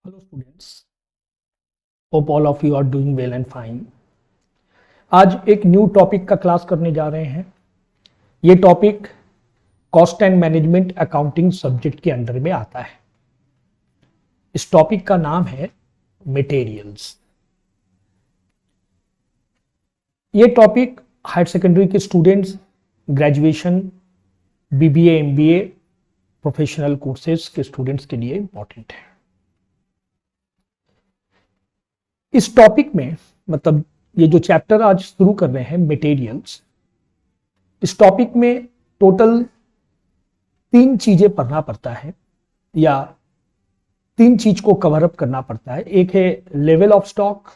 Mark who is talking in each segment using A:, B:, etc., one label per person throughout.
A: Hello students, hope all of you are doing well and fine. आज एक new topic का class करने जा रहे हैं. ये topic cost and management accounting subject के अंडर में आता है. इस टॉपिक का नाम है मटेरियल्स. ये टॉपिक हायर सेकेंडरी के students, graduation, BBA, MBA, professional courses के स्टूडेंट्स के लिए इंपॉर्टेंट है. इस टॉपिक में मतलब ये जो चैप्टर आज शुरू कर रहे हैं मटेरियल्स, इस टॉपिक में टोटल 3 चीजें पढ़ना पड़ता है या 3 चीज को कवर अप करना पड़ता है. एक है लेवल ऑफ स्टॉक,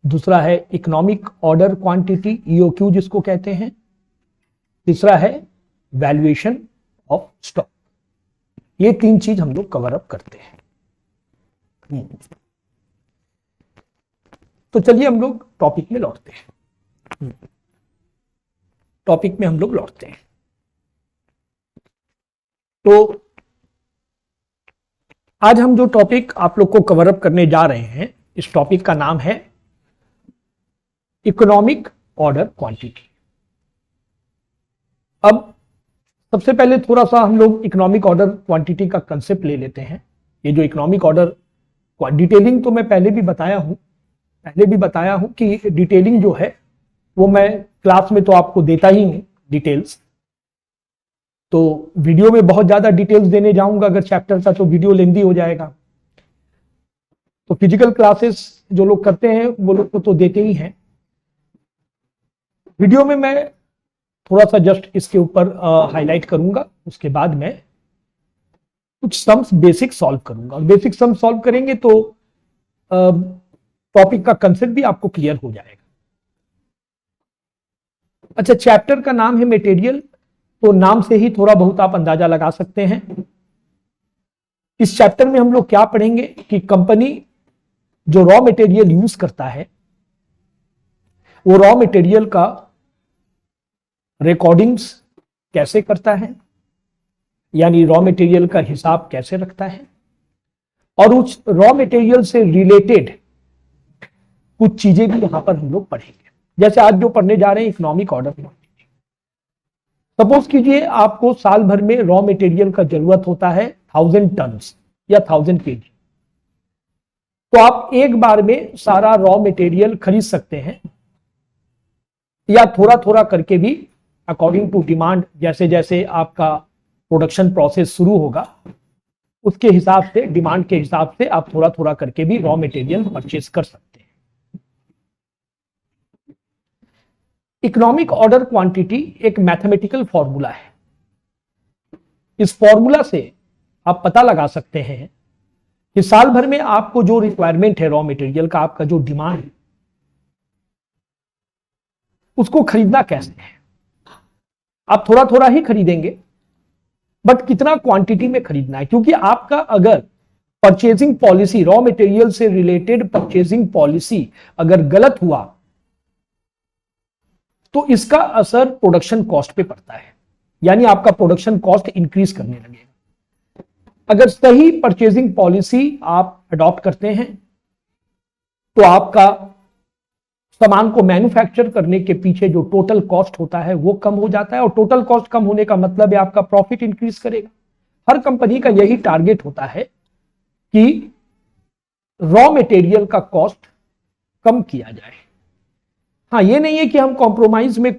A: दूसरा है इकोनॉमिक ऑर्डर क्वांटिटी ईओक्यू जिसको कहते हैं, तीसरा है वैल्यूएशन ऑफ स्टॉक. ये 3 चीज हम लोग कवर अप करते हैं. तो चलिए हम लोग टॉपिक में लौटते हैं. टॉपिक में हम लोग लौटते हैं. तो आज हम जो टॉपिक आप लोग को कवर अप करने जा रहे हैं, इस टॉपिक का नाम है इकोनॉमिक ऑर्डर क्वांटिटी. अब सबसे पहले थोड़ा सा हम लोग इकोनॉमिक ऑर्डर क्वांटिटी का कंसेप्ट ले लेते हैं. ये जो इकोनॉमिक ऑर्डर डिटेलिंग तो मैं पहले भी बताया हूं कि डिटेलिंग जो है वो मैं क्लास में तो आपको देता ही हूं डिटेल्स. तो वीडियो में बहुत ज्यादा डिटेल्स देने जाऊंगा अगर चैप्टर का, तो वीडियो लेंदी हो जाएगा. तो फिजिकल क्लासेस जो लोग करते हैं वो लोग को तो देते ही हैं. वीडियो में मैं थोड़ा सा जस्ट इसके ऊपर हाईलाइट करूंगा. उसके बाद मैं कुछ सम्स बेसिक सॉल्व करूंगा. बेसिक सम सॉल्व करेंगे तो टॉपिक का कंसेप्ट भी आपको क्लियर हो जाएगा. अच्छा, चैप्टर का नाम है मटेरियल, तो नाम से ही थोड़ा बहुत आप अंदाजा लगा सकते हैं. इस चैप्टर में हम लोग क्या पढ़ेंगे कि कंपनी जो रॉ मटेरियल यूज करता है वो रॉ मटेरियल का रिकॉर्डिंग्स कैसे करता है, यानी रॉ मटेरियल का हिसाब कैसे रखता है, और उस रॉ मटेरियल से रिलेटेड कुछ चीजें भी यहां पर हम लोग पढ़ेंगे. जैसे आज जो पढ़ने जा रहे हैं इकोनॉमिक ऑर्डर क्वांटिटी. सपोज कीजिए आपको साल भर में रॉ मटेरियल का जरूरत होता है 1000 टन या 1000 केजी. तो आप एक बार में सारा रॉ मटेरियल खरीद सकते हैं या थोड़ा थोड़ा करके भी अकॉर्डिंग टू डिमांड, जैसे जैसे आपका प्रोडक्शन प्रोसेस शुरू होगा उसके हिसाब से, डिमांड के हिसाब से आप थोड़ा थोड़ा करके भी रॉ मटेरियल परचेज कर सकते हैं. इकोनॉमिक ऑर्डर क्वांटिटी एक मैथमेटिकल फॉर्मूला है. इस फॉर्मूला से आप पता लगा सकते हैं कि साल भर में आपको जो रिक्वायरमेंट है रॉ मटेरियल का, आपका जो डिमांड है, उसको खरीदना कैसे है. आप थोड़ा थोड़ा ही खरीदेंगे बट कितना क्वांटिटी में खरीदना है. क्योंकि आपका अगर परचेजिंग पॉलिसी, रॉ मटेरियल से रिलेटेड परचेजिंग पॉलिसी अगर गलत हुआ तो इसका असर प्रोडक्शन कॉस्ट पे पड़ता है, यानी आपका प्रोडक्शन कॉस्ट इंक्रीज करने लगेगा. अगर सही परचेजिंग पॉलिसी आप अडॉप्ट करते हैं तो आपका सामान को मैन्युफैक्चर करने के पीछे जो टोटल कॉस्ट होता है वो कम हो जाता है, और टोटल कॉस्ट कम होने का मतलब है आपका प्रॉफिट इंक्रीज करेगा. हर कंपनी का यही टारगेट होता है कि रॉ मटेरियल का कॉस्ट कम किया जाए. हाँ, ये नहीं है कि हम कॉम्प्रोमाइज में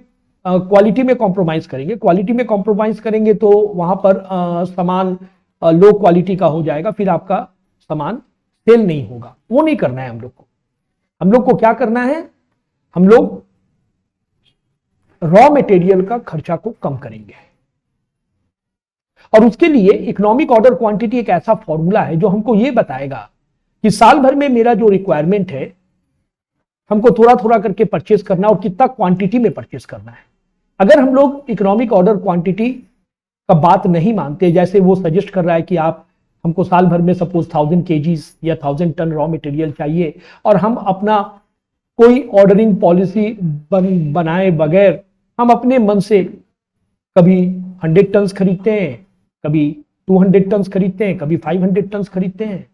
A: क्वालिटी में कॉम्प्रोमाइज करेंगे. क्वालिटी में कॉम्प्रोमाइज करेंगे तो वहां पर सामान लो क्वालिटी का हो जाएगा, फिर आपका सामान सेल नहीं होगा. वो नहीं करना है हम लोग को. हम लोग को क्या करना है, हम लोग रॉ मटेरियल का खर्चा को कम करेंगे. और उसके लिए इकोनॉमिक ऑर्डर क्वांटिटी एक ऐसा फॉर्मूला है जो हमको यह बताएगा कि साल भर में मेरा जो रिक्वायरमेंट है हमको थोड़ा थोड़ा करके परचेस करना और कितना क्वांटिटी में परचेस करना है. अगर हम लोग इकोनॉमिक ऑर्डर क्वांटिटी का बात नहीं मानते, जैसे वो सजेस्ट कर रहा है कि आप हमको साल भर में सपोज 1000 केजीज या 1000 टन रॉ मटेरियल चाहिए, और हम अपना कोई ऑर्डरिंग पॉलिसी बनाए बगैर हम अपने मन से कभी 100 टन खरीदते हैं, कभी 200 टन खरीदते हैं, कभी 500 टन खरीदते हैं,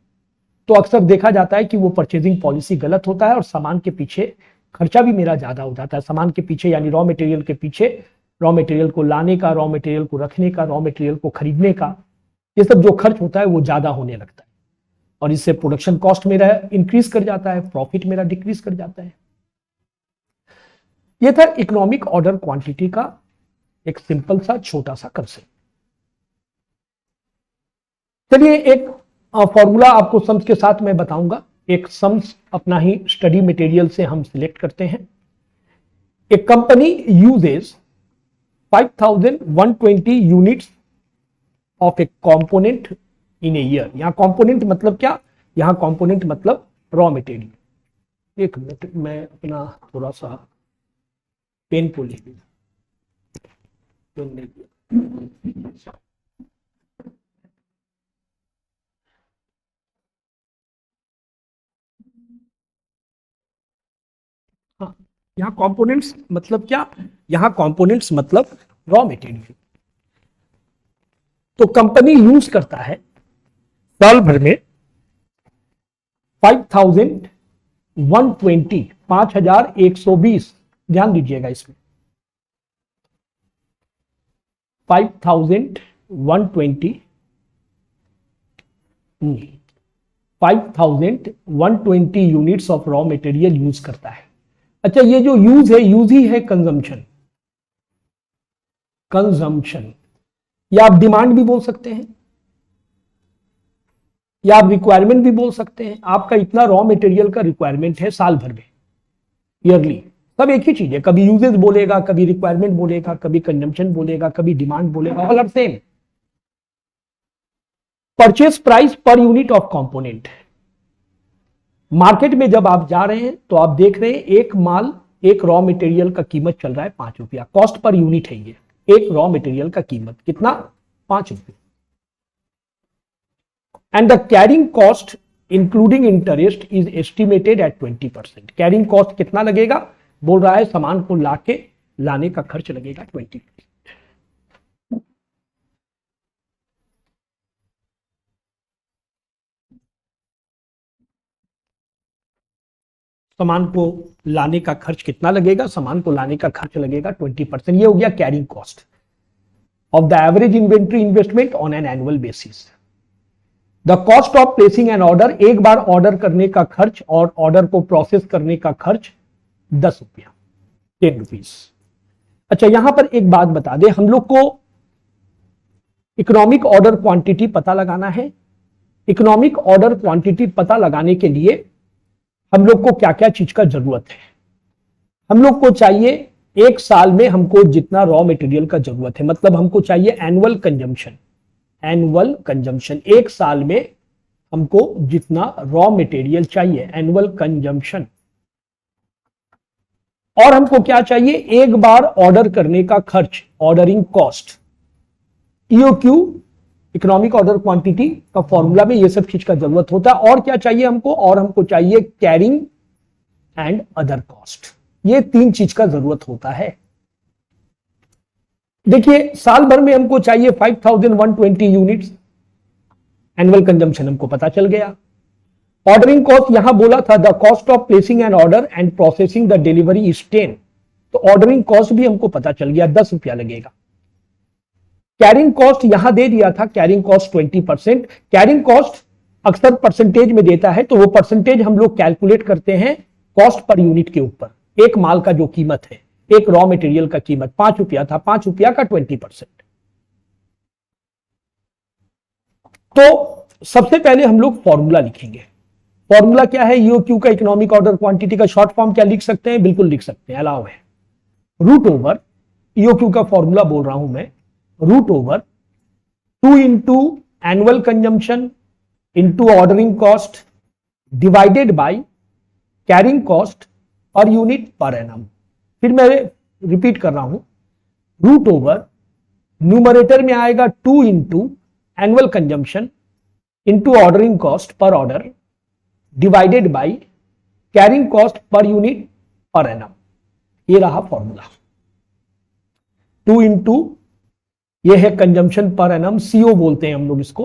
A: तो अक्सर देखा जाता है कि वो परचेजिंग पॉलिसी गलत होता है और सामान के पीछे खर्चा भी मेरा ज्यादा हो जाता है। सामान के पीछे यानी रॉ मटेरियल के पीछे, रॉ मटेरियल को लाने का, रॉ मटेरियल को रखने का, रॉ मटेरियल को खरीदने का, ये सब जो खर्च होता है वो ज्यादा होने लगता है और इससे प्रोडक्शन कॉस्ट मेरा इंक्रीज कर जाता है, प्रॉफिट मेरा डिक्रीज कर जाता है। ये था इकोनॉमिक ऑर्डर क्वांटिटी का एक सिंपल सा छोटा सा कंसेप्ट। चलिए एक फॉर्मूला आपको सम्स के साथ मैं बताऊंगा। एक सम्स अपना ही स्टडी मटेरियल से हम सिलेक्ट करते हैं। एक company uses 5120 units of A component in a year. यहां कंपोनेंट मतलब क्या? यहां कंपोनेंट मतलब रॉ मटेरियल। एक मिनट, मैं अपना थोड़ा सा पेन को ले लिया, पेन ले लिया। हाँ, यहाँ कंपोनेंट्स मतलब क्या? यहाँ कंपोनेंट्स मतलब रॉ मटेरियल। तो कंपनी यूज करता है साल भर में 5120, 5120, ध्यान दीजिएगा इसमें 5120 units of raw material use करता है। अच्छा, ये जो यूज है, यूज ही है कंजम्पशन। कंजम्पशन या आप डिमांड भी बोल सकते हैं या आप रिक्वायरमेंट भी बोल सकते हैं। आपका इतना रॉ मटेरियल का रिक्वायरमेंट है साल भर में, ईयरली, सब एक ही चीज है। कभी यूजेस बोलेगा, कभी रिक्वायरमेंट बोलेगा, कभी कंजम्पशन बोलेगा, कभी डिमांड बोलेगा, all are same. Purchase price per unit of component. Market में जब आप जा रहे हैं तो आप देख रहे हैं एक माल, एक रॉ मटेरियल का कीमत चल रहा है 5 रुपया, कॉस्ट पर यूनिट है ये। एक रॉ मटेरियल का कीमत कितना? 5 रुपये। And the carrying cost including interest is estimated at 20%। Carrying cost कितना लगेगा? बोल रहा है सामान को लाने का खर्च लगेगा 20%। सामान को लाने का खर्च कितना लगेगा? सामान को लाने का खर्च लगेगा 20%। ये हो गया carrying cost of the average inventory investment on an annual basis. The cost of placing an order, एक बार ऑर्डर करने का खर्च और ऑर्डर को प्रोसेस करने का खर्च 10 रुपया, 10 रुपीज। अच्छा, यहां पर एक बात बता दे, हम लोग को इकोनॉमिक ऑर्डर क्वांटिटी पता लगाना है। इकोनॉमिक ऑर्डर क्वांटिटी पता लगाने के लिए हम लोग को क्या क्या चीज का जरूरत है? हम लोग को चाहिए एक साल में हमको जितना रॉ मटेरियल का जरूरत है, मतलब हमको चाहिए एनुअल कंजम्पशन। एनुअल कंजम्पशन, एक साल में हमको जितना रॉ मटेरियल चाहिए, एनुअल कंजम्पशन। और हमको क्या चाहिए? एक बार ऑर्डर करने का खर्च, ordering cost. EOQ, economic order quantity का फॉर्मूला में ये सब चीज का जरूरत होता है। और क्या चाहिए हमको? और हमको चाहिए कैरिंग एंड अदर कॉस्ट। ये 3 चीज का जरूरत होता है। देखिए, साल भर में हमको चाहिए 5120 यूनिट्स, एनुअल कंजम्पशन हमको पता चल गया। ऑर्डरिंग कॉस्ट यहां बोला था the cost of placing an order and processing the delivery is 10, तो ऑर्डरिंग कॉस्ट भी हमको पता चल गया, 10 रुपया लगेगा। कैरिंग कॉस्ट यहां दे दिया था, कैरिंग कॉस्ट 20%। कैरिंग कॉस्ट अक्सर परसेंटेज में देता है, तो वो परसेंटेज हम लोग कैलकुलेट करते हैं कॉस्ट पर यूनिट के ऊपर। एक माल का जो कीमत है, एक रॉ मटेरियल का कीमत 5 रुपया था, 5 रुपया का 20%। तो सबसे पहले हम लोग फॉर्मूला लिखेंगे। फॉर्मूला क्या है? ईओक्यू का, इकोनॉमिक ऑर्डर क्वांटिटी का शॉर्ट फॉर्म क्या लिख सकते हैं? बिल्कुल लिख सकते हैं, अलाउ है। रूट ओवर, ईओक्यू का फॉर्मूला बोल रहा हूं मैं, root over 2 into annual consumption into ordering cost divided by carrying cost per unit per annum. फिर मैं रिपीट कर रहा हूं, रूट ओवर न्यूमरेटर में आएगा 2 into annual consumption into ordering cost per order divided by carrying cost per unit per annum. ये रहा formula. 2 into ये है कंजम्पशन पर एनम, सीओ बोलते हैं हम लोग इसको,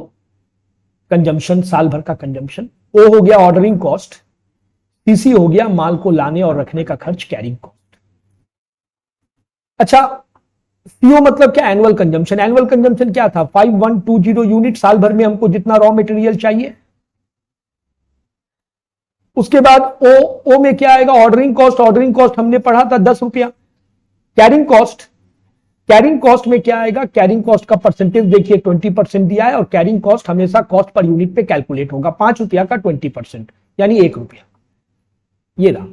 A: कंजम्पशन साल भर का कंजम्पशन। ओ हो गया ऑर्डरिंग कॉस्ट, सीसी हो गया माल को लाने और रखने का खर्च, कैरिंग कॉस्ट। अच्छा, सीओ मतलब क्या? Annual consumption. एनुअल कंजम्पशन क्या था? 5120 यूनिट, साल भर में हमको जितना रॉ मटेरियल चाहिए। उसके बाद ओ में क्या आएगा? Ordering cost. ऑर्डरिंग कॉस्ट हमने पढ़ा था 10 रुपया। कैरिंग कॉस्ट, कैरिंग कॉस्ट में क्या आएगा? कैरिंग कॉस्ट का परसेंटेज देखिए 20% दिया है, और कैरिंग कॉस्ट हमेशा कॉस्ट पर यूनिट पे कैलकुलेट होगा। 5 रुपया का 20% यानी 1 रुपया। ये रहा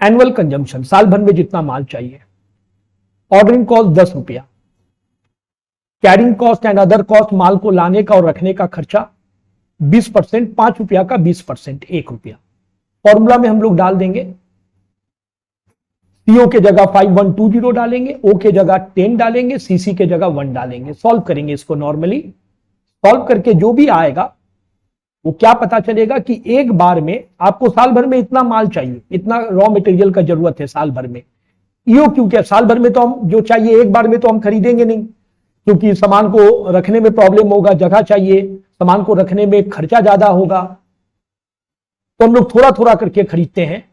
A: एनुअल कंजम्पशन, साल भर में जितना माल चाहिए। ऑर्डरिंग कॉस्ट 10 रुपया, carrying cost and other cost, माल को लाने का और रखने का खर्चा 20%, 5 रुपया का 20%, 1 रुपया। फॉर्मूला में हम लोग डाल देंगे, सीओ के जगह 5120 डालेंगे, ओ के जगह 10 डालेंगे, सीसी के जगह 1 डालेंगे। सॉल्व करेंगे इसको नॉर्मली। सॉल्व करके जो भी आएगा वो क्या पता चलेगा कि एक बार में आपको साल भर में इतना माल चाहिए, इतना रॉ मटेरियल का जरूरत है साल भर में। ईओ क्यों? क्या साल भर में तो हम जो चाहिए एक बार में तो हम खरीदेंगे नहीं, क्योंकि सामान को रखने में प्रॉब्लम होगा, जगह चाहिए, सामान को रखने में खर्चा ज्यादा होगा, तो हम लोग थोड़ा थोड़ा करके खरीदते हैं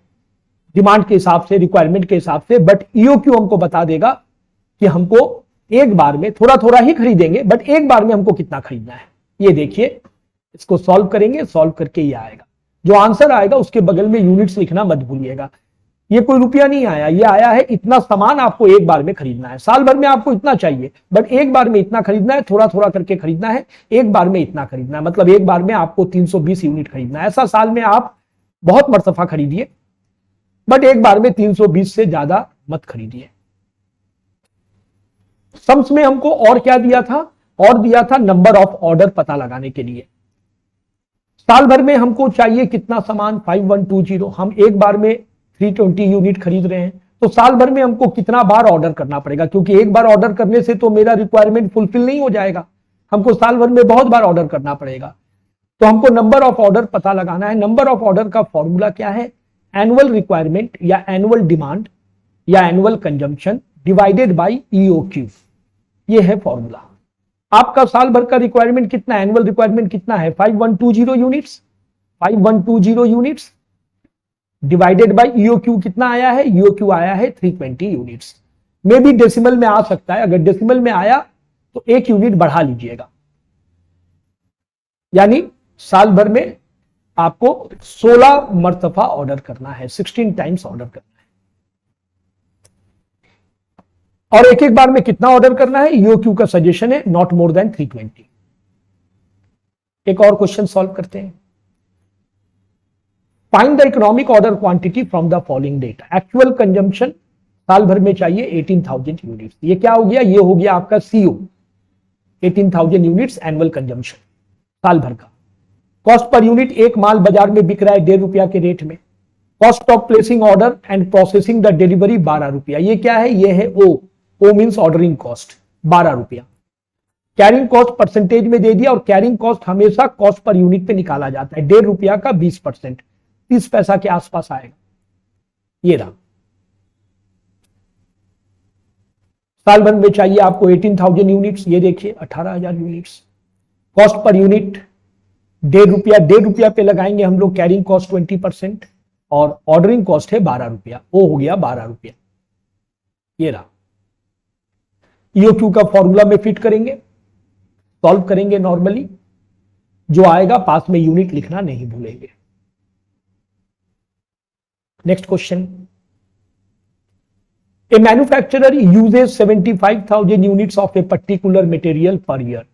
A: डिमांड के हिसाब से, रिक्वायरमेंट के हिसाब से। बट ईओक्यू हमको बता देगा कि हमको एक बार में थोड़ा थोड़ा ही खरीदेंगे, बट एक बार में हमको कितना खरीदना है। ये देखिए, इसको सॉल्व करेंगे, सॉल्व करके ये आएगा। जो आंसर आएगा उसके बगल में यूनिट्स लिखना मत भूलिएगा। ये कोई रुपया नहीं आया, ये आया है इतना सामान आपको एक बार में खरीदना है। साल भर में आपको इतना चाहिए, बट एक बार में इतना खरीदना है, थोड़ा थोड़ा करके खरीदना है, एक बार में इतना खरीदना है। मतलब एक बार में आपको 320 यूनिट खरीदना है। ऐसा साल में आप बहुत मरतफा खरीदिए, बट एक बार में 320 से ज्यादा मत खरीदिए। सम्स में हमको और क्या दिया था? और दिया था नंबर ऑफ ऑर्डर पता लगाने के लिए। साल भर में हमको चाहिए कितना सामान? 5120। हम एक बार में 320 यूनिट खरीद रहे हैं, तो साल भर में हमको कितना बार ऑर्डर करना पड़ेगा? क्योंकि एक बार ऑर्डर करने से तो मेरा रिक्वायरमेंट फुलफिल नहीं हो जाएगा, हमको साल भर में बहुत बार ऑर्डर करना पड़ेगा। तो हमको नंबर ऑफ ऑर्डर पता लगाना है। नंबर ऑफ ऑर्डर का फॉर्मूला क्या है? एनुअल रिक्वायरमेंट या एनुअल डिमांड या annual consumption divided by EOQ. ये है फॉर्मूला। आपका साल भर का रिक्वायरमेंट कितना, एनुअल रिक्वायरमेंट कितना है? 5120 units. 5120 units divided by EOQ कितना आया है? ईओक्यू आया है 320 यूनिट्स। मे भी डेसिमल में आ सकता है, अगर डेसिमल में आया तो 1 यूनिट बढ़ा लीजिएगा। यानी साल भर में आपको 16 मरतफा ऑर्डर करना है, 16 टाइम्स ऑर्डर करना है। और एक एक बार में कितना ऑर्डर करना है? ईओक्यू का सजेशन है नॉट मोर देन 320। एक और क्वेश्चन सॉल्व करते हैं। Find the economic order quantity from the following data. Actual consumption साल भर में चाहिए 18,000 यूनिट्स। ये क्या हो गया? ये हो गया आपका सीओ, 18,000 यूनिट्स एनुअल कंजम्पशन साल भर का। कॉस्ट पर यूनिट, एक माल बाजार में बिक रहा है 1.5 रुपया के रेट में। Cost of placing order and processing the delivery 12 रुपया। ये क्या है? ये है ओ मींस ऑर्डरिंग कॉस्ट 12 रुपया। कैरिंग कॉस्ट परसेंटेज में दे दिया, और कैरिंग कॉस्ट हमेशा कॉस्ट पर यूनिट पे निकाला जाता है। 1.5 रुपया का 20%, 30 पैसा के आसपास आएगा। ये रहा। साल भर में चाहिए आपको 18,000 यूनिट्स। ये देखिए 18,000 यूनिट्स। कॉस्ट पर यूनिट 1.5 रुपया पे लगाएंगे हम लोग कैरिंग कॉस्ट 20%, और ऑर्डरिंग कॉस्ट है 12 रुपया। ओ हो गया 12 रुपया। ये रहा। ईओक्यू का फॉर्मूला में फिट करेंगे, सॉल्व करेंगे नॉर्मली। जो आएगा पास में यूनिट लिखना नहीं भूलेंगे। Next question. A manufacturer uses 75,000 units of a particular material per year.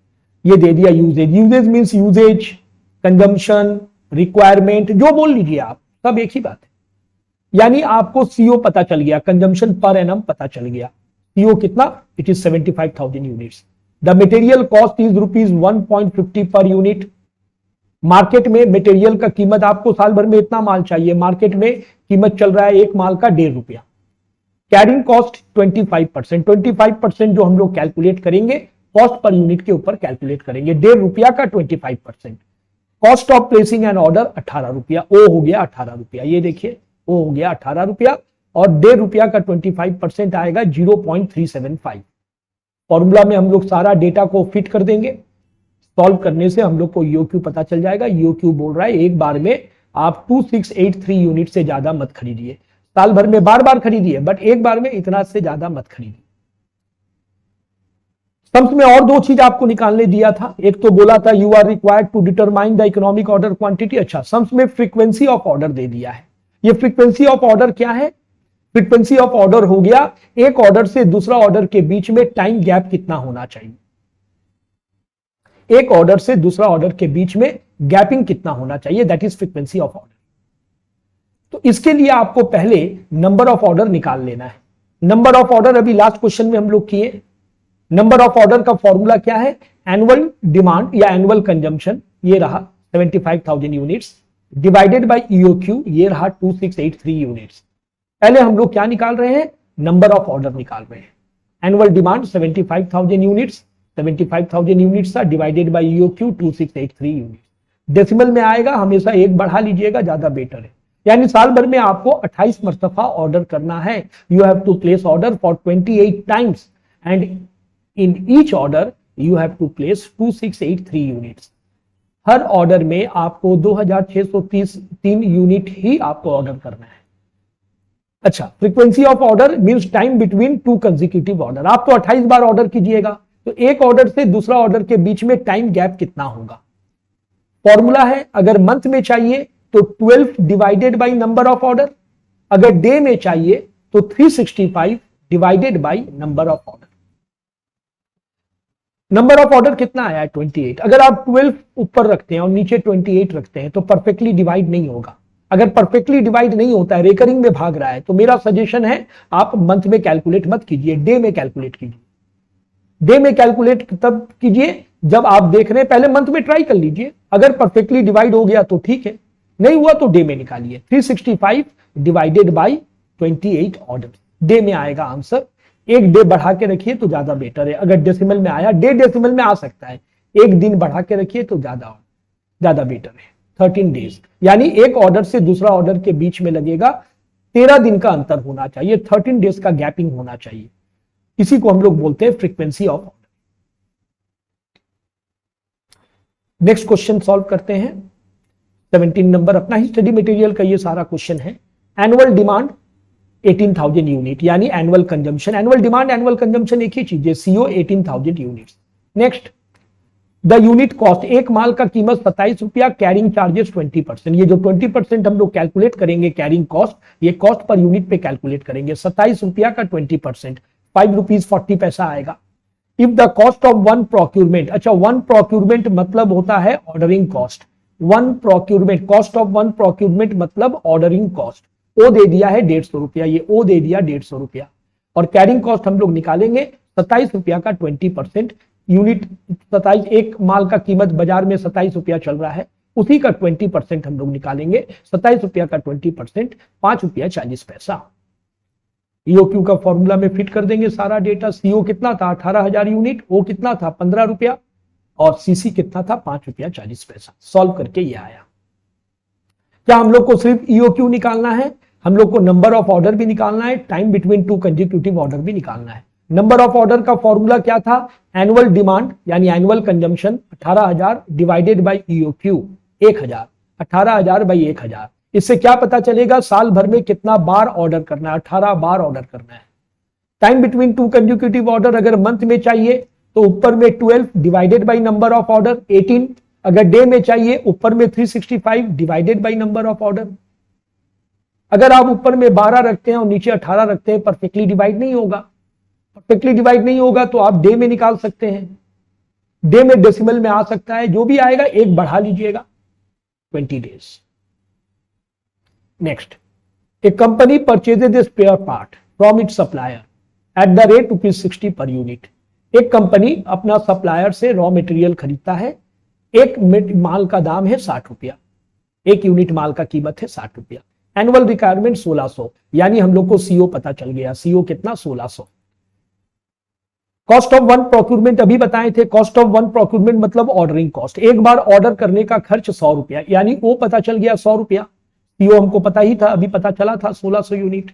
A: ये दे दिया uses. Uses means uses, consumption, requirement, जो बोल लीजिए आप, सब एक ही बात है। यानी आपको सीओ पता चल गया, कंजम्पशन पर एनम पता चल गया। सीओ कितना? It is 75,000 units. The material cost is ₹1.50 per unit. Market में मटेरियल का कीमत, आपको साल भर में इतना माल चाहिए, मार्केट में कीमत चल रहा है एक माल का 1.5 रुपया। Carrying cost 25%। 25% जो हम लोग कैलकुलेट करेंगे कॉस्ट पर यूनिट के ऊपर कैलकुलेट करेंगे। 1.5 रुपया का 25%। Cost of placing an order 18 रुपया। ओ हो गया 18 रुपया। ये देखिए, ओ हो गया 18 रुपया। और ₹1.5 का 25% आएगा 0.375। फॉर्मूला में हम लोग सारा डेटा को फिट कर देंगे। सॉल्व करने से हम लोग को ईओक्यू पता चल जाएगा। ईओक्यू बोल रहा है एक बार में आप 2683 यूनिट से ज्यादा मत खरीदिए। साल भर में बार बार खरीदिए, बट एक बार में इतना से ज्यादा मत खरीदिए। सम्स में और 2 चीज आपको निकालने दिया था। एक तो बोला था you are required to determine the economic order quantity. अच्छा, सम्स में फ्रीक्वेंसी ऑफ ऑर्डर दे दिया है। ये फ्रीक्वेंसी ऑफ ऑर्डर क्या है? फ्रीक्वेंसी ऑफ ऑर्डर हो गया एक ऑर्डर से दूसरा ऑर्डर के बीच में टाइम गैप कितना होना चाहिए। एक ऑर्डर से दूसरा ऑर्डर के बीच में गैपिंग कितना होना चाहिए, that is frequency of order. तो इसके लिए आपको पहले नंबर ऑफ ऑर्डर निकाल लेना है। नंबर ऑफ ऑर्डर अभी लास्ट क्वेश्चन में हम लोग किए। नंबर ऑफ ऑर्डर का फॉर्मूला क्या है? एनुअल डिमांड या एनुअल कंजम्पशन, ये रहा 75,000 यूनिट्स, डिवाइडेड बाय ईओक्यू, ये रहा 2683 यूनिट्स। पहले हम लोग क्या निकाल रहे हैं? नंबर ऑफ ऑर्डर निकाल रहे हैं। एनुअल डिमांड 75,000 यूनिट्स, 75,000 यूनिट्स था, divided by EOQ 2683 units. Decimal में आएगा, हमेशा एक बढ़ा लीजिएगा, ज्यादा बेटर है। यानी साल भर में आपको 28 मरतबा ऑर्डर करना है। You have to place order for 28 times and in each order you have to place 2683 units. हर ऑर्डर में आपको 2633 यूनिट ही आपको ऑर्डर करना है। अच्छा, frequency of order means time between 2 consecutive order. आप तो 28 बार ऑर्डर कीजिएगा, तो एक ऑर्डर से दूसरा ऑर्डर के बीच में टाइम गैप कितना होगा। फॉर्मूला है, अगर मंथ में चाहिए तो 12 divided by number of order, अगर डे में चाहिए तो 365 divided by number of order. Number of order कितना आया है? 28। अगर आप 12 ऊपर रखते हैं और नीचे 28 रखते हैं तो परफेक्टली डिवाइड नहीं होगा। अगर परफेक्टली डिवाइड नहीं होता है, रेकरिंग में भाग रहा है, तो मेरा सजेशन है आप मंथ में कैलकुलेट मत कीजिए, डे में कैलकुलेट कीजिए। डे में कैलकुलेट तब कीजिए जब आप देख रहे हैं, पहले मंथ में ट्राई कर लीजिए। अगर परफेक्टली डिवाइड हो गया तो ठीक है, नहीं हुआ तो डे में निकालिए। 365 डिवाइडेड बाई 28 ऑर्डर, डे में आएगा आंसर। एक डे बढ़ा के रखिए तो ज्यादा बेटर है। अगर डेसिमल में आया, डे डेसिमल में आ सकता है, एक दिन बढ़ा के रखिए तो ज्यादा बेटर है। 13 डेज, यानी एक ऑर्डर से दूसरा ऑर्डर के बीच में लगेगा 13 दिन का अंतर होना चाहिए, 13 डेज का गैपिंग होना चाहिए। इसी को हम लोग बोलते हैं frequency of order. Next question solve करते हैं। 17 नंबर, अपना ही स्टडी मटेरियल का ये सारा क्वेश्चन है। एनुअल डिमांड 18,000 यूनिट, यानी annual consumption. Annual demand annual consumption एक ही चीज है, CO 18,000 units. Next, the unit cost, एक माल का कीमत 27 रुपया, कैरिंग चार्जेस 20%। ये जो 20% हम लोग कैलकुलेट करेंगे कैरिंग कॉस्ट, ये कॉस्ट पर यूनिट पे कैलकुलेट करेंगे। 27 रुपया का 20% 5 रुपीज 40 पैसा आएगा। If the cost of one procurement, अच्छा वन प्रोक्यूरमेंट मतलब होता है ordering cost. One procurement, cost of one procurement मतलब ऑर्डरिंग कॉस्ट। ओ दे दिया है 150 रुपया, ये ओ दे दिया 150 रुपया, और कैरिंग कॉस्ट हम लोग निकालेंगे 27 रुपया का 20%। यूनिट 27, एक माल का कीमत बाजार में 27 रुपया चल रहा है, उसी का 20% हम लोग निकालेंगे। 27 रुपया का 20% 5 रुपया 40 पैसा। ईओक्यू का फॉर्मूला में फिट कर देंगे सारा डेटा। सीओ कितना था? 18,000 यूनिट, ओ कितना था? 15 रुपया, और सीसी कितना था? 5 रुपया 40 पैसा। सॉल्व करके ये आया। क्या हम लोग को सिर्फ ईओक्यू निकालना है? हम लोग को नंबर ऑफ ऑर्डर भी निकालना है, टाइम बिटवीन 2 कंसेक्यूटिव ऑर्डर भी निकालना है। नंबर ऑफ ऑर्डर का फॉर्मूला क्या था? एनुअल डिमांड यानी annual consumption 18,000 divided by EOQ 1000, 18,000 by 1000। इससे क्या पता चलेगा? साल भर में कितना बार ऑर्डर करना है? 18 बार ऑर्डर करना है। टाइम बिटवीन 2 कंसेक्यूटिव ऑर्डर अगर मंथ में चाहिए तो ऊपर में 12 divided by number of order 18। अगर डे में चाहिए ऊपर में 365 divided by number of order. अगर आप ऊपर में 12 रखते हैं और नीचे 18 रखते हैं, परफेक्टली डिवाइड नहीं होगा। परफेक्टली डिवाइड नहीं होगा तो आप डे में निकाल सकते हैं, डे में डेसिमल में आ सकता है, जो भी आएगा एक बढ़ा लीजिएगा, 20 days. Next, a company purchases a spare part from its supplier at the rate ₹60 per unit. एक कंपनी अपना सप्लायर से रॉ मटेरियल खरीदता है, एक माल का दाम है 60 रुपया, एक यूनिट माल का कीमत है 60 रुपया। एनुअल रिक्वायरमेंट 1600, यानी हम लोग को सीओ पता चल गया। सीओ कितना? 1600। कॉस्ट ऑफ वन प्रोक्यूरमेंट अभी बताए थे। कॉस्ट ऑफ वन प्रोक्यूरमेंट मतलब ऑर्डरिंग कॉस्ट, एक बार ऑर्डर करने का खर्च 100 रुपया, यानी वो पता चल गया 100 रुपया। सीओ हमको पता ही था, अभी पता चला था 1600 यूनिट।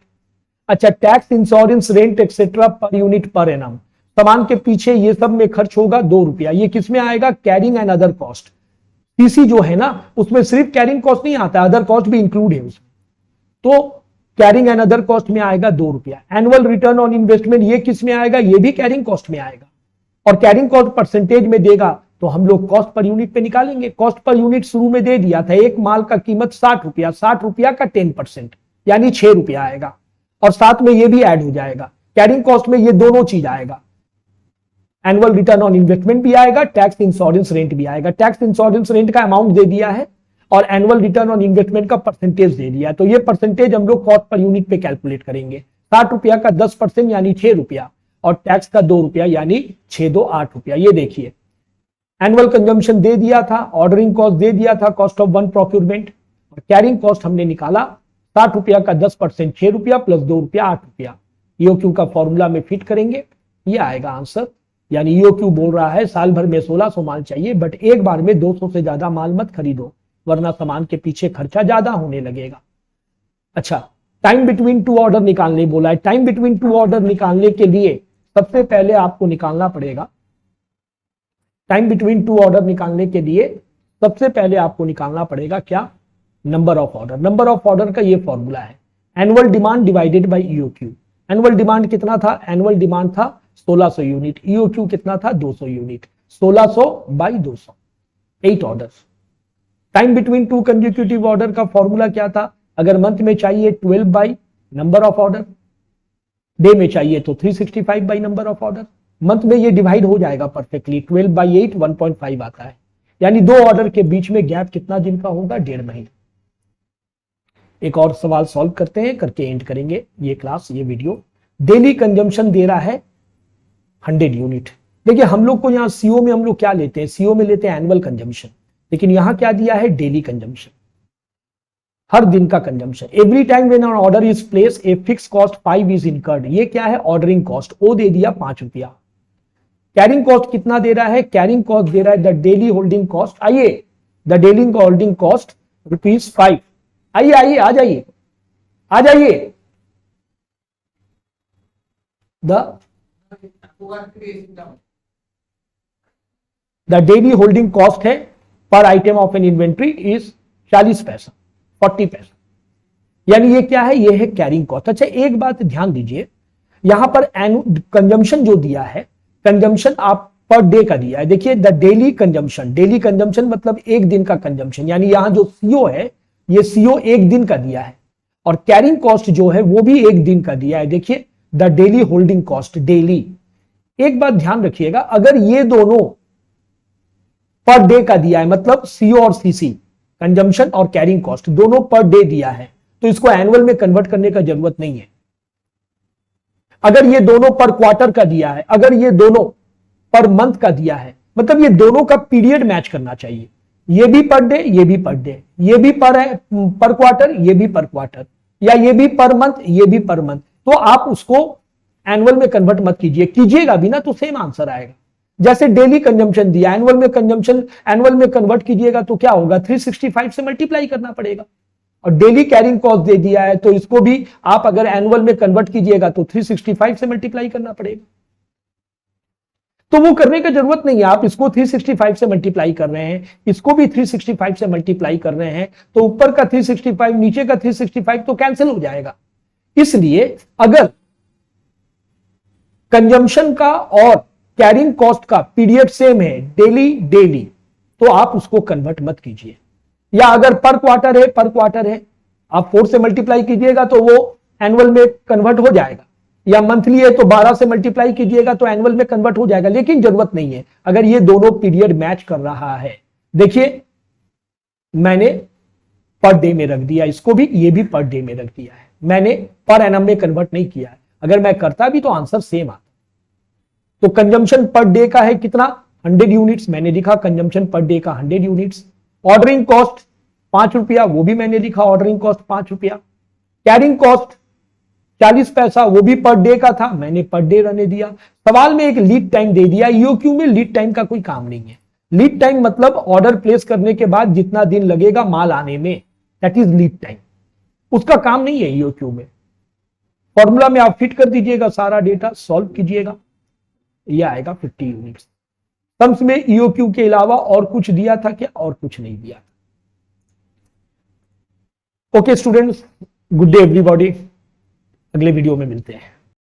A: अच्छा, टैक्स, इंश्योरेंस, रेंट एक्सेट्रा पर यूनिट पर एनम, सामान के पीछे ये सब में खर्च होगा 2 रुपया। ये किस में आएगा? Carrying and other cost. CC जो है ना, उसमें सिर्फ कैरिंग कॉस्ट नहीं आता, अदर कॉस्ट भी इंक्लूड है उसमें, तो कैरिंग एंड अदर कॉस्ट में आएगा 2 रुपया। एनुअल रिटर्न ऑन इन्वेस्टमेंट, ये किस में आएगा? ये भी कैरिंग कॉस्ट में आएगा, और कैरिंग कॉस्ट परसेंटेज में देगा तो हम लोग कॉस्ट पर यूनिट पे निकालेंगे। कॉस्ट पर यूनिट शुरू में दे दिया था, एक माल का कीमत 60 रुपया, 60 रुपया का 10% यानी 6 रुपया आएगा, और साथ में ये भी ऐड हो जाएगा। कैरिंग कॉस्ट में ये दोनों चीज आएगा, एनुअल रिटर्न ऑन इन्वेस्टमेंट भी आएगा, टैक्स इंश्योरेंस रेंट भी आएगा। टैक्स इंश्योरेंस रेंट का अमाउंट दे दिया है और एनुअल रिटर्न ऑन इन्वेस्टमेंट का परसेंटेज दे दिया है, तो ये परसेंटेज हम लोग कॉस्ट पर यूनिट पे कैलकुलेट करेंगे। 60 रुपया का 10% यानी 6 रुपया, और टैक्स का 2 रुपया यानी 6 2 8 रुपया। ये देखिए, एनुअल कंजम्पशन दे दिया था, ऑर्डरिंग कॉस्ट दे दिया था, कॉस्ट ऑफ वन प्रोक्योरमेंट, और कैरिंग कॉस्ट हमने निकाला 60 रुपया का 10% 6 रुपया प्लस 2 रुपया 8 रुपया। ईओक्यू का फॉर्मूला में फिट करेंगे, ये आएगा आंसर। यानी ईओक्यू बोल रहा है साल भर में 1600 माल चाहिए, बट एक बार में 200 से ज्यादा माल मत खरीदो, वरना सामान के पीछे खर्चा ज्यादा होने लगेगा। अच्छा, टाइम बिटवीन टू ऑर्डर निकालने बोला है। टाइम बिटवीन टू ऑर्डर निकालने के लिए सबसे पहले आपको निकालना पड़ेगा, टाइम बिटवीन टू ऑर्डर निकालने के लिए सबसे पहले आपको निकालना पड़ेगा क्या? Number of order. Number of order का ये फॉर्मूला है, annual demand divided by EOQ. Annual demand कितना था? एनुअल डिमांड था 1600 यूनिट, ईओक्यू कितना था? 200 unit, 1600 by 200, 8 orders. Time between two consecutive order का फॉर्मूला क्या था? अगर मंथ में चाहिए 12 by number of order, day में चाहिए तो 365 by number of order. Month में ये डिवाइड हो जाएगा परफेक्टली, 12 बाई 8 1.5 आता है, यानी दो ऑर्डर के बीच में गैप कितना दिन का होगा? 1.5 महीने। एक और सवाल सॉल्व करते हैं, करके एंड करेंगे ये क्लास, ये वीडियो। डेली कंजम्पशन दे रहा है 100 यूनिट। देखिए हम लोग को यहाँ सीओ में हम लोग क्या लेते हैं? सीओ में लेते हैं एनुअल कंजम्पशन, लेकिन यहां क्या दिया है? डेली कंजम्पशन, हर दिन का consumption. Every time when an order is place a fix cost 5 is incurred. ये क्या है? ऑर्डरिंग कॉस्ट, ओ दे दिया 5 रुपया। कैरिंग कॉस्ट कितना दे रहा है? कैरिंग कॉस्ट दे रहा है द डेली होल्डिंग कॉस्ट, आइए, द डेली होल्डिंग कॉस्ट ₹5। आइए आइए, आ जाइए आ जाइए, द डेली होल्डिंग कॉस्ट है पर item of N inventory is 40 पैसा, 40 पैसा, यानी ये क्या है? ये है कैरिंग कॉस्ट। अच्छा, एक बात ध्यान दीजिए, यहां पर कंजम्पशन जो दिया है, कंजम्पशन आप पर डे का दिया है। देखिए the daily consumption, daily consumption मतलब एक दिन का कंजम्पशन, यानी यहां जो सीओ है ये सीओ एक दिन का दिया है, और कैरिंग कॉस्ट जो है वो भी एक दिन का दिया है। देखिए the daily holding cost, daily. एक बात ध्यान रखिएगा, अगर ये दोनों पर डे का दिया है, मतलब सीओ और सीसी, कंजम्पशन और कैरिंग कॉस्ट दोनों पर डे दिया है, तो इसको एनुअल में कन्वर्ट करने का जरूरत नहीं है। अगर ये दोनों पर क्वार्टर का दिया है, अगर ये दोनों पर मंथ का दिया है, मतलब ये दोनों का पीरियड मैच करना चाहिए, ये भी पर डे, ये भी पर डे, ये भी पर क्वार्टर, ये भी पर क्वार्टर, या ये भी पर मंथ, ये भी पर मंथ, तो आप उसको एनुअल में कन्वर्ट मत कीजिए, कीजिएगा भी ना तो सेम आंसर आएगा। जैसे डेली कंजम्पशन दिया, एनुअल में कंजम्पशन एनुअल में कन्वर्ट कीजिएगा तो क्या होगा? 365 से मल्टीप्लाई करना पड़ेगा। और डेली कैरिंग कॉस्ट दे दिया है, तो इसको भी आप अगर एनुअल में कन्वर्ट कीजिएगा तो 365 से मल्टीप्लाई करना पड़ेगा। तो वो करने की जरूरत नहीं है, आप इसको 365 से मल्टीप्लाई कर रहे हैं, इसको भी 365 से मल्टीप्लाई कर रहे हैं, तो ऊपर का 365 नीचे का 365 तो कैंसिल हो जाएगा। इसलिए अगर कंजम्पशन का और कैरिंग कॉस्ट का पीरियड सेम है, डेली डेली, तो आप उसको कन्वर्ट मत कीजिए। या अगर पर क्वार्टर है, पर क्वार्टर है, आप 4 से मल्टीप्लाई कीजिएगा तो वो एनुअल में कन्वर्ट हो जाएगा, या मंथली है तो 12 से मल्टीप्लाई कीजिएगा तो एनुअल में कन्वर्ट हो जाएगा, लेकिन जरूरत नहीं है अगर ये दोनों पीरियड मैच कर रहा है। देखिए मैंने पर डे में रख दिया, इसको भी, ये भी पर डे में रख दिया है, मैंने पर एनम में कन्वर्ट नहीं किया है। अगर मैं करता भी तो आंसर सेम आता। तो कंजम्पशन पर डे का है कितना? 100 यूनिट्स, मैंने लिखा कंजम्पशन पर डे का 100 यूनिट्स। ऑर्डरिंग कॉस्ट 5 रुपया, वो भी मैंने लिखा ऑर्डरिंग कॉस्ट 5 रुपया। कैरिंग कॉस्ट 40 पैसा, वो भी पर डे का था, मैंने पर डे रहने दिया। सवाल में एक लीड टाइम दे दिया, ईओक्यू में लीड टाइम का कोई काम नहीं है। लीड टाइम मतलब ऑर्डर प्लेस करने के बाद जितना दिन लगेगा माल आने में, दैट इज लीड टाइम, उसका काम नहीं है ईओक्यू में। फॉर्मूला में आप फिट कर दीजिएगा, सारा डेटा सॉल्व कीजिएगा, ये आएगा 50 यूनिट्स। सम्स में ईओक्यू के अलावा और कुछ दिया था क्या? और कुछ नहीं दिया था। Okay students, good day everybody, अगले वीडियो में मिलते हैं।